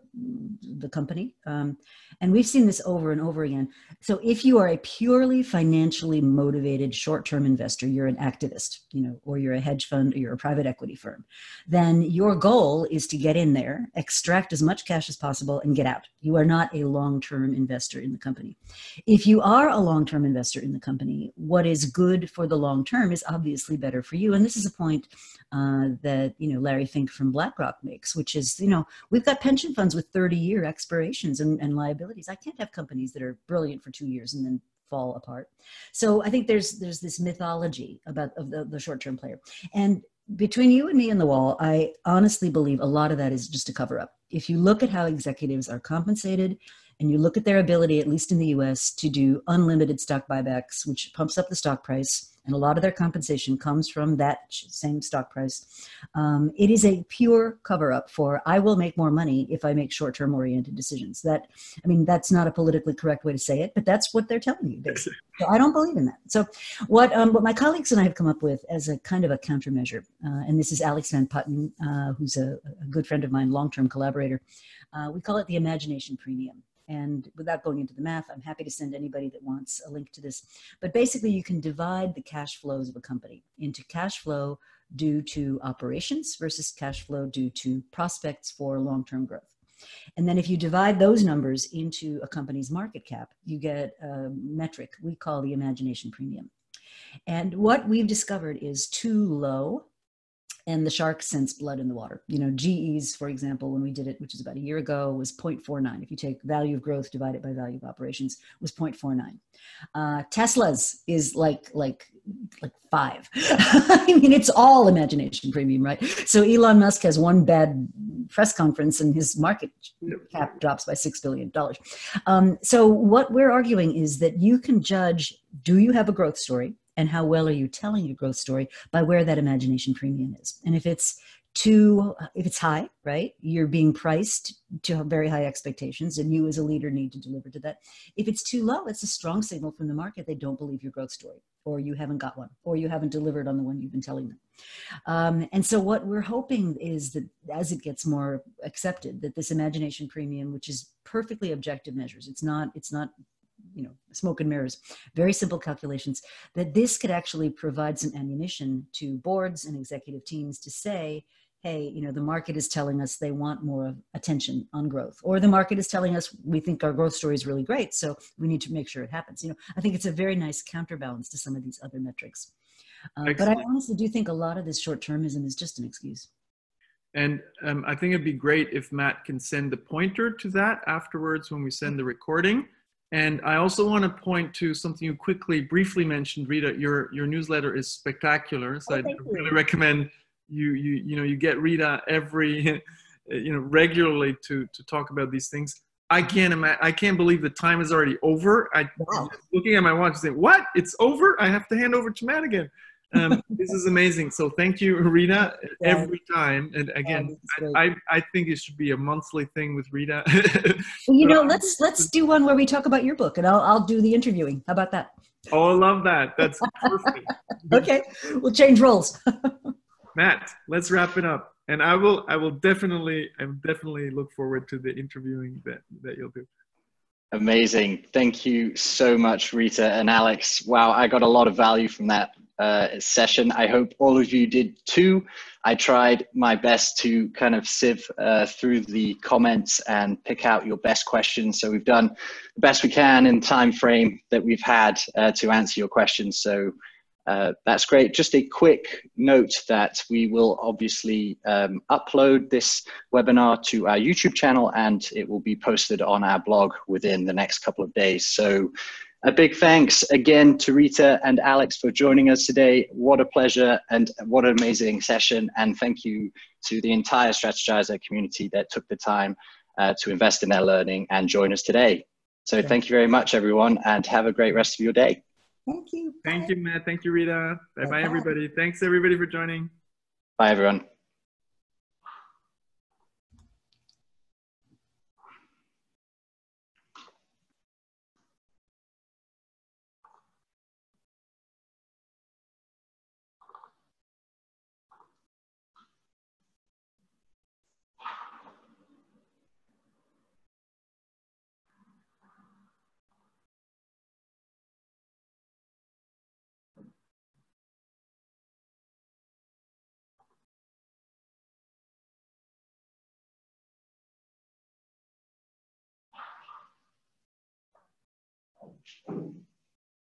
company. And we've seen this over and over again. So if you are a purely financially motivated short-term investor, you're an activist, or you're a hedge fund, or you're a private equity firm, then your goal is to get in there, extract as much cash as possible, and get out. You are not a long-term investor in the company. If you are a long-term investor in the company, what is good for the long term is obviously better for you. And this is a point that Larry Fink from BlackRock makes, which is, we've got pension funds with 30-year expirations and liabilities. I can't have companies that are brilliant for 2 years and then fall apart. So I think there's this mythology of the short-term player. And between you and me and the wall, I honestly believe a lot of that is just a cover up. If you look at how executives are compensated, and you look at their ability, at least in the US, to do unlimited stock buybacks, which pumps up the stock price, and a lot of their compensation comes from that same stock price. It is a pure cover-up for, I will make more money if I make short-term oriented decisions. That's not a politically correct way to say it, but that's what they're telling you, basically. So I don't believe in that. So what my colleagues and I have come up with as a kind of a countermeasure, and this is Alex Van Putten, who's a good friend of mine, long-term collaborator, we call it the imagination premium. And without going into the math, I'm happy to send anybody that wants a link to this. But basically, you can divide the cash flows of a company into cash flow due to operations versus cash flow due to prospects for long-term growth. And then if you divide those numbers into a company's market cap, you get a metric we call the imagination premium. And what we've discovered is too low, and the shark sense blood in the water. You know, GE's, for example, when we did it, which is about a year ago, was 0.49. If you take value of growth divided by value of operations, was 0.49. Tesla's is like 5. I mean, it's all imagination premium, right? So Elon Musk has one bad press conference and his market cap drops by $6 billion. So what we're arguing is that you can judge, do you have a growth story? And how well are you telling your growth story by where that imagination premium is? And if it's high, right, you're being priced to very high expectations, and you as a leader need to deliver to that. If it's too low, it's a strong signal from the market they don't believe your growth story, or you haven't got one, or you haven't delivered on the one you've been telling them. And so what we're hoping is that as it gets more accepted, that this imagination premium, which is perfectly objective measures, it's not smoke and mirrors, very simple calculations, that this could actually provide some ammunition to boards and executive teams to say, hey, the market is telling us they want more attention on growth, or the market is telling us we think our growth story is really great, so we need to make sure it happens. I think it's a very nice counterbalance to some of these other metrics. But I honestly do think a lot of this short-termism is just an excuse. And I think it'd be great if Matt can send the pointer to that afterwards when we send the recording. And I also want to point to something you briefly mentioned, Rita. Your newsletter is spectacular, so I really recommend you get Rita every regularly to talk about these things. I can't believe the time is already over. Wow. Looking at my watch, saying, "What? It's over? I have to hand over to Matt again." This is amazing. So thank you, Rita, every time. And again, I think it should be a monthly thing with Rita. Well, let's do one where we talk about your book, and I'll do the interviewing. How about that? Oh, I love that. That's perfect. Okay, we'll change roles. Matt, let's wrap it up. And I will definitely look forward to the interviewing that you'll do. Amazing. Thank you so much, Rita and Alex. Wow, I got a lot of value from that session. I hope all of you did too. I tried my best to kind of sieve through the comments and pick out your best questions. So we've done the best we can in the time frame that we've had to answer your questions. So that's great. Just a quick note that we will obviously upload this webinar to our YouTube channel, and it will be posted on our blog within the next couple of days. So a big thanks again to Rita and Alex for joining us today. What a pleasure and what an amazing session. And thank you to the entire Strategyzer community that took the time to invest in their learning and join us today. So thank you very much, everyone, and have a great rest of your day. Thank you. Thank you, Matt. Thank you, Rita. Bye-bye, everybody. Thanks, everybody, for joining. Bye, everyone.